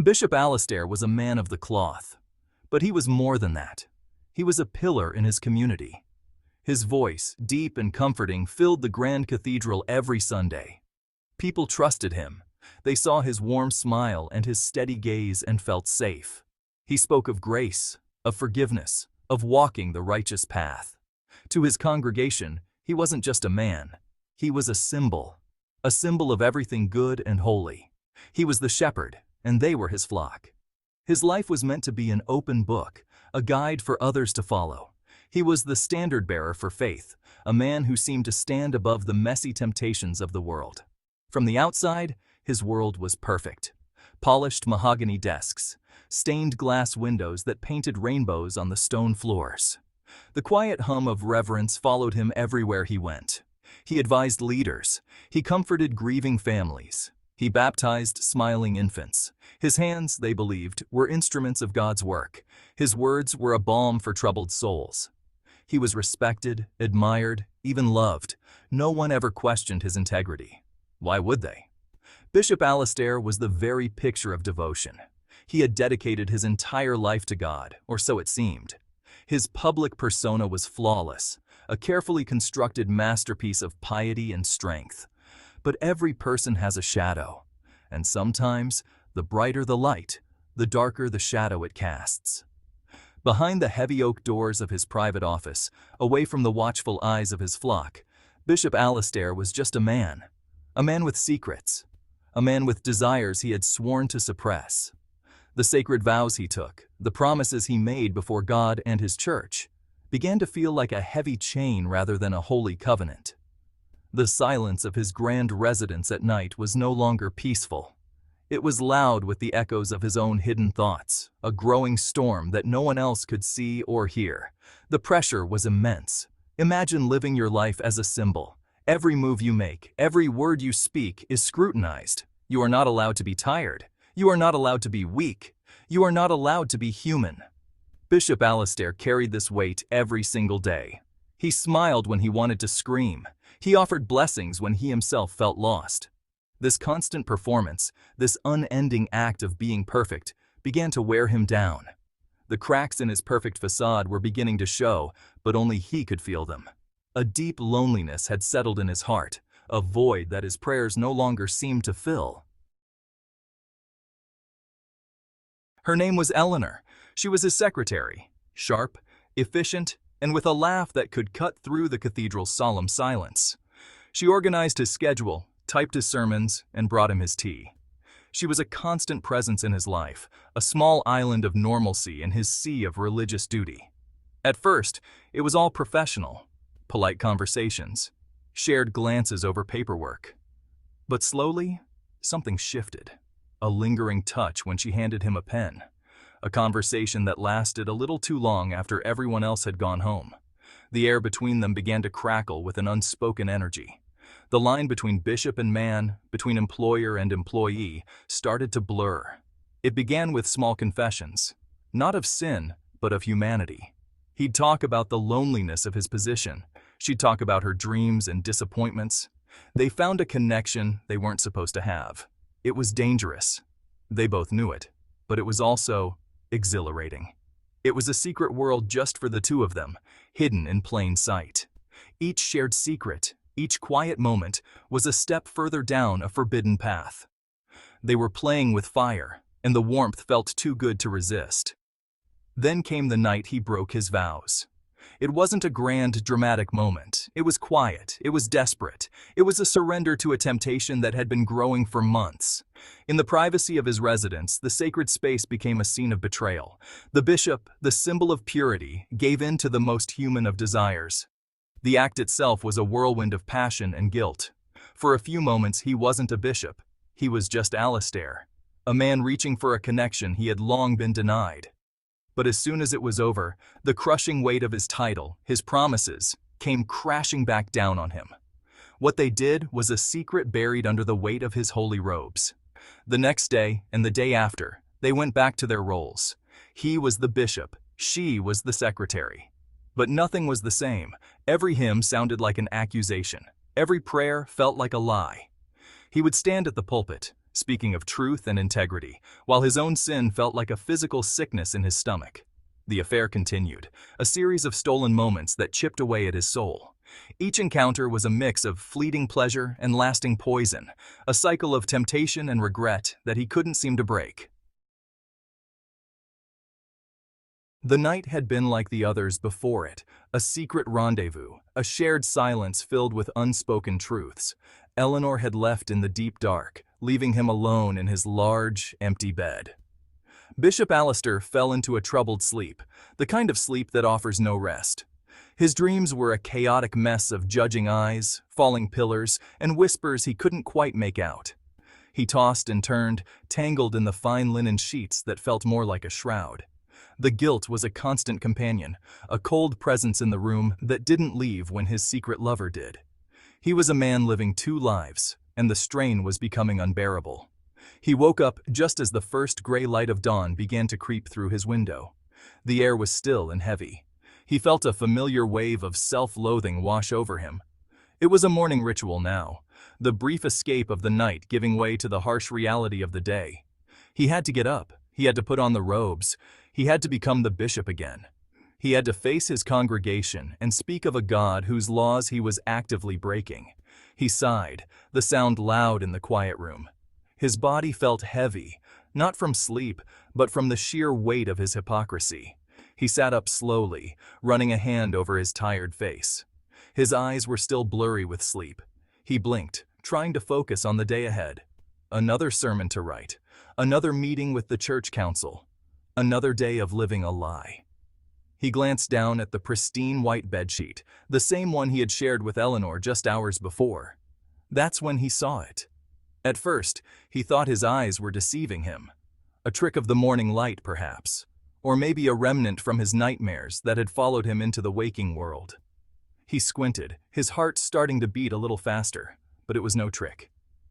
Bishop Alastair was a man of the cloth, but he was more than that. He was a pillar in his community. His voice, deep and comforting, filled the grand cathedral every Sunday. People trusted him. They saw his warm smile and his steady gaze and felt safe. He spoke of grace, of forgiveness, of walking the righteous path. To his congregation, he wasn't just a man. He was a symbol of everything good and holy. He was the shepherd, and they were his flock. His life was meant to be an open book, a guide for others to follow. He was the standard-bearer for faith, a man who seemed to stand above the messy temptations of the world. From the outside, his world was perfect. Polished mahogany desks, stained glass windows that painted rainbows on the stone floors. The quiet hum of reverence followed him everywhere he went. He advised leaders. He comforted grieving families. He baptized smiling infants. His hands, they believed, were instruments of God's work. His words were a balm for troubled souls. He was respected, admired, even loved. No one ever questioned his integrity. Why would they? Bishop Alastair was the very picture of devotion. He had dedicated his entire life to God, or so it seemed. His public persona was flawless, a carefully constructed masterpiece of piety and strength. But every person has a shadow, and sometimes, the brighter the light, the darker the shadow it casts. Behind the heavy oak doors of his private office, away from the watchful eyes of his flock, Bishop Alastair was just a man with secrets, a man with desires he had sworn to suppress. The sacred vows he took, the promises he made before God and his church, began to feel like a heavy chain rather than a holy covenant. The silence of his grand residence at night was no longer peaceful. It was loud with the echoes of his own hidden thoughts, a growing storm that no one else could see or hear. The pressure was immense. Imagine living your life as a symbol. Every move you make, every word you speak is scrutinized. You are not allowed to be tired. You are not allowed to be weak. You are not allowed to be human. Bishop Alastair carried this weight every single day. He smiled when he wanted to scream. He offered blessings when he himself felt lost. This constant performance, this unending act of being perfect, began to wear him down. The cracks in his perfect facade were beginning to show, but only he could feel them. A deep loneliness had settled in his heart, a void that his prayers no longer seemed to fill. Her name was Eleanor. She was his secretary, sharp, efficient, and with a laugh that could cut through the cathedral's solemn silence. She organized his schedule, typed his sermons, and brought him his tea. She was a constant presence in his life, a small island of normalcy in his sea of religious duty. At first, it was all professional, polite conversations, shared glances over paperwork. But slowly, something shifted. A lingering touch when she handed him a pen. A conversation that lasted a little too long after everyone else had gone home. The air between them began to crackle with an unspoken energy. The line between bishop and man, between employer and employee, started to blur. It began with small confessions, not of sin, but of humanity. He'd talk about the loneliness of his position. She'd talk about her dreams and disappointments. They found a connection they weren't supposed to have. It was dangerous. They both knew it, but it was also exhilarating. It was a secret world just for the two of them, hidden in plain sight. Each shared secret, each quiet moment, was a step further down a forbidden path. They were playing with fire, and the warmth felt too good to resist. Then came the night he broke his vows. It wasn't a grand, dramatic moment. It was quiet. It was desperate. It was a surrender to a temptation that had been growing for months. In the privacy of his residence, the sacred space became a scene of betrayal. The bishop, the symbol of purity, gave in to the most human of desires. The act itself was a whirlwind of passion and guilt. For a few moments, he wasn't a bishop. He was just Alastair, a man reaching for a connection he had long been denied. But as soon as it was over, the crushing weight of his title, his promises, came crashing back down on him. What they did was a secret buried under the weight of his holy robes. The next day, and the day after, they went back to their roles. He was the bishop, she was the secretary. But nothing was the same. Every hymn sounded like an accusation. Every prayer felt like a lie. He would stand at the pulpit, speaking of truth and integrity, while his own sin felt like a physical sickness in his stomach. The affair continued, a series of stolen moments that chipped away at his soul. Each encounter was a mix of fleeting pleasure and lasting poison, a cycle of temptation and regret that he couldn't seem to break. The night had been like the others before it, a secret rendezvous, a shared silence filled with unspoken truths. Eleanor had left in the deep dark, leaving him alone in his large, empty bed. Bishop Alistair fell into a troubled sleep, the kind of sleep that offers no rest. His dreams were a chaotic mess of judging eyes, falling pillars, and whispers he couldn't quite make out. He tossed and turned, tangled in the fine linen sheets that felt more like a shroud. The guilt was a constant companion, a cold presence in the room that didn't leave when his secret lover did. He was a man living two lives, and the strain was becoming unbearable. He woke up just as the first gray light of dawn began to creep through his window. The air was still and heavy. He felt a familiar wave of self-loathing wash over him. It was a morning ritual now, the brief escape of the night giving way to the harsh reality of the day. He had to get up. He had to put on the robes. He had to become the bishop again. He had to face his congregation and speak of a God whose laws he was actively breaking. He sighed, the sound loud in the quiet room. His body felt heavy, not from sleep, but from the sheer weight of his hypocrisy. He sat up slowly, running a hand over his tired face. His eyes were still blurry with sleep. He blinked, trying to focus on the day ahead. Another sermon to write, another meeting with the church council, another day of living a lie. He glanced down at the pristine white bedsheet, the same one he had shared with Eleanor just hours before. That's when he saw it. At first, he thought his eyes were deceiving him. A trick of the morning light, perhaps. Or maybe a remnant from his nightmares that had followed him into the waking world. He squinted, his heart starting to beat a little faster, but it was no trick.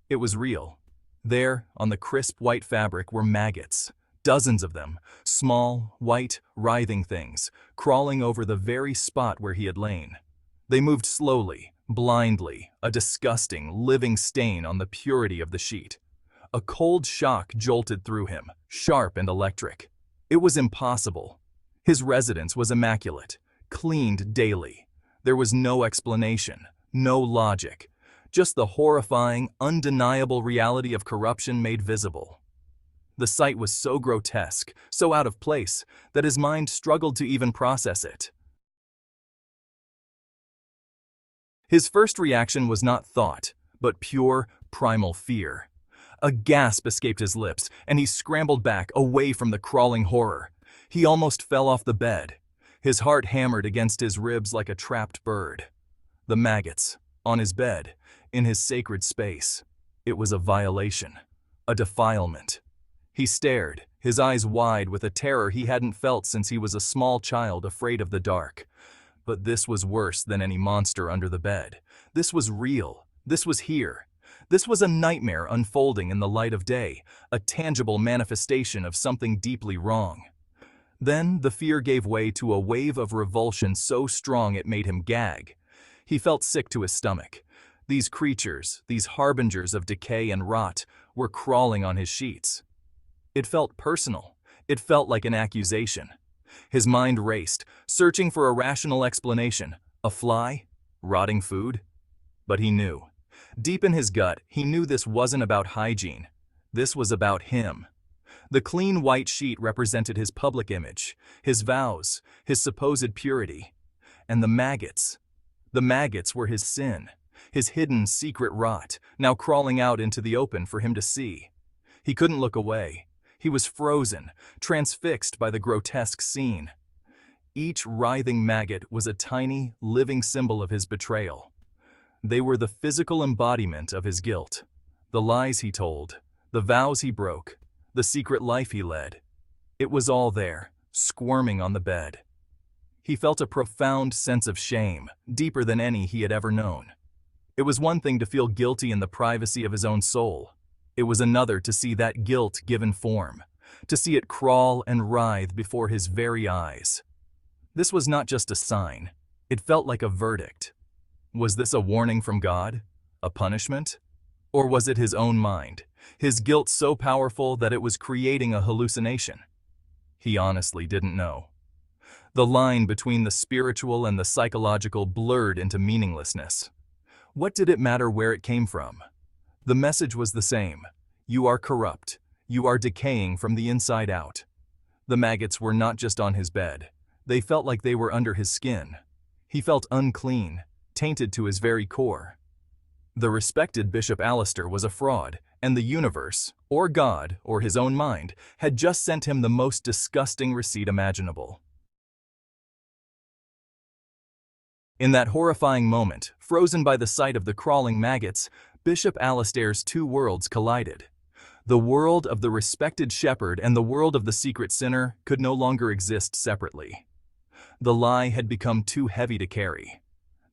It was real. There, on the crisp white fabric, were maggots. Dozens of them, small, white, writhing things, crawling over the very spot where he had lain. They moved slowly, blindly, a disgusting, living stain on the purity of the sheet. A cold shock jolted through him, sharp and electric. It was impossible. His residence was immaculate, cleaned daily. There was no explanation, no logic, just the horrifying, undeniable reality of corruption made visible. The sight was so grotesque, so out of place, that his mind struggled to even process it. His first reaction was not thought, but pure, primal fear. A gasp escaped his lips, and he scrambled back, away from the crawling horror. He almost fell off the bed. His heart hammered against his ribs like a trapped bird. The maggots, on his bed, in his sacred space. It was a violation, a defilement. He stared, his eyes wide with a terror he hadn't felt since he was a small child afraid of the dark. But this was worse than any monster under the bed. This was real. This was here. This was a nightmare unfolding in the light of day, a tangible manifestation of something deeply wrong. Then the fear gave way to a wave of revulsion so strong it made him gag. He felt sick to his stomach. These creatures, these harbingers of decay and rot, were crawling on his sheets. It felt personal. It felt like an accusation. His mind raced, searching for a rational explanation. A fly? Rotting food? But he knew. Deep in his gut, he knew this wasn't about hygiene. This was about him. The clean white sheet represented his public image, his vows, his supposed purity. And the maggots were his sin, his hidden secret rot, now crawling out into the open for him to see. He couldn't look away. He was frozen, transfixed by the grotesque scene. Each writhing maggot was a tiny, living symbol of his betrayal. They were the physical embodiment of his guilt. The lies he told, the vows he broke, the secret life he led. It was all there, squirming on the bed. He felt a profound sense of shame, deeper than any he had ever known. It was one thing to feel guilty in the privacy of his own soul. It was another to see that guilt given form, to see it crawl and writhe before his very eyes. This was not just a sign. It felt like a verdict. Was this a warning from God? A punishment? Or was it his own mind, his guilt so powerful that it was creating a hallucination? He honestly didn't know. The line between the spiritual and the psychological blurred into meaninglessness. What did it matter where it came from? The message was the same. You are corrupt. You are decaying from the inside out. The maggots were not just on his bed. They felt like they were under his skin. He felt unclean, tainted to his very core. The respected Bishop Alistair was a fraud, and the universe, or God, or his own mind, had just sent him the most disgusting receipt imaginable. In that horrifying moment, frozen by the sight of the crawling maggots, Bishop Alistair's two worlds collided. The world of the respected shepherd and the world of the secret sinner could no longer exist separately. The lie had become too heavy to carry.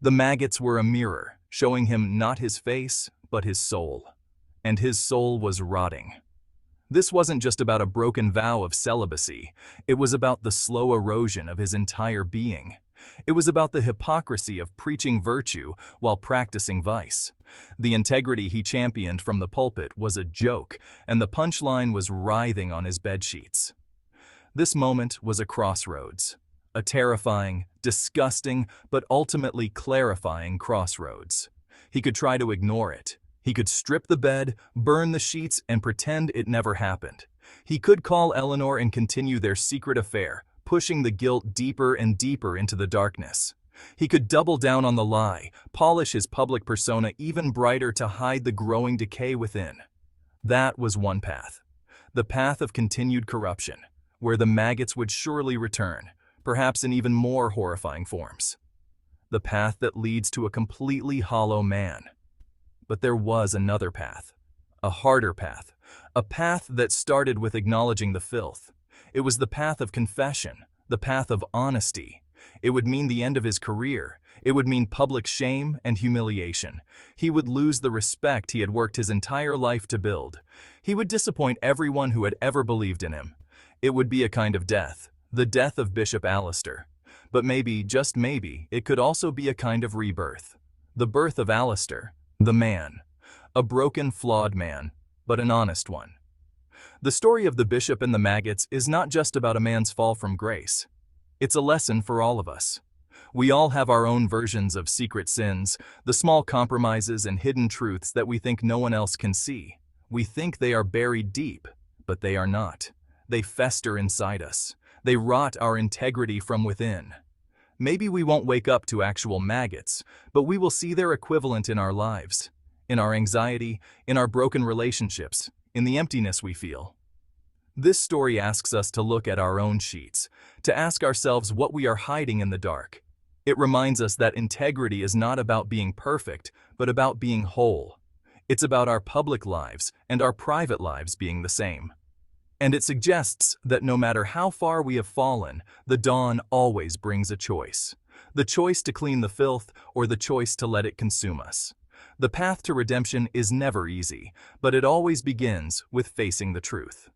The maggots were a mirror, showing him not his face, but his soul. And his soul was rotting. This wasn't just about a broken vow of celibacy. It was about the slow erosion of his entire being. It was about the hypocrisy of preaching virtue while practicing vice. The integrity he championed from the pulpit was a joke, and the punchline was writhing on his bedsheets. This moment was a crossroads. A terrifying, disgusting, but ultimately clarifying crossroads. He could try to ignore it. He could strip the bed, burn the sheets, and pretend it never happened. He could call Eleanor and continue their secret affair, pushing the guilt deeper and deeper into the darkness. He could double down on the lie, polish his public persona even brighter to hide the growing decay within. That was one path. The path of continued corruption, where the maggots would surely return, perhaps in even more horrifying forms. The path that leads to a completely hollow man. But there was another path, a harder path, a path that started with acknowledging the filth. It was the path of confession, the path of honesty. It would mean the end of his career. It would mean public shame and humiliation. He would lose the respect he had worked his entire life to build. He would disappoint everyone who had ever believed in him. It would be a kind of death, the death of Bishop Alistair. But maybe, just maybe, it could also be a kind of rebirth. The birth of Alistair, the man. A broken, flawed man, but an honest one. The story of the bishop and the maggots is not just about a man's fall from grace. It's a lesson for all of us. We all have our own versions of secret sins, the small compromises and hidden truths that we think no one else can see. We think they are buried deep, but they are not. They fester inside us. They rot our integrity from within. Maybe we won't wake up to actual maggots, but we will see their equivalent in our lives, in our anxiety, in our broken relationships, in the emptiness we feel. This story asks us to look at our own sheets, to ask ourselves what we are hiding in the dark. It reminds us that integrity is not about being perfect, but about being whole. It's about our public lives and our private lives being the same. And it suggests that no matter how far we have fallen, the dawn always brings a choice. The choice to clean the filth or the choice to let it consume us. The path to redemption is never easy, but it always begins with facing the truth.